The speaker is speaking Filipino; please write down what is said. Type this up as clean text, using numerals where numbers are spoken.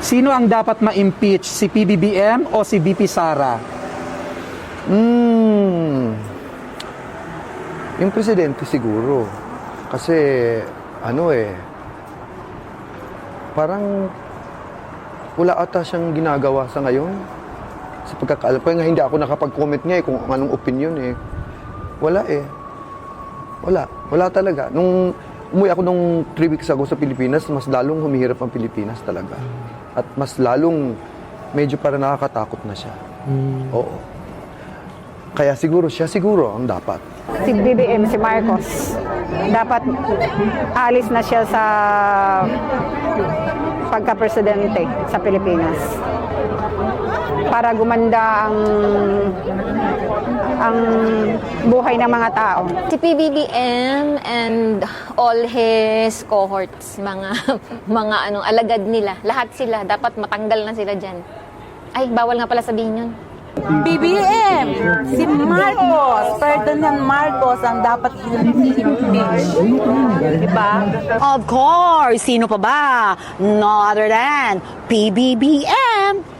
Sino ang dapat ma-impeach? Si PBBM o si VP Sara? Yung presidente siguro. Kasi, parang wala ata siyang ginagawa sa ngayon. Sa pagkakaalam ko, nga hindi ako nakapag-comment niya kung anong opinion Wala Wala talaga. Nung umuwi ako nung 3 weeks ago sa Pilipinas, mas lalong humihirap ang Pilipinas talaga. At mas lalong medyo parang nakakatakot na siya. Oo. Kaya siguro ang dapat. Si BBM, si Marcos, dapat alis na siya sa pagka-presidente sa Pilipinas para gumanda ang buhay ng mga tao. Si PBBM and all his cohorts, mga alagad nila, lahat sila, dapat matanggal na sila dyan. Ay, bawal nga pala sabihin yun. BBM, si Marcos, Ferdinand Marcos ang dapat i-impeach. Diba? Of course, sino pa ba? No other than PBBM.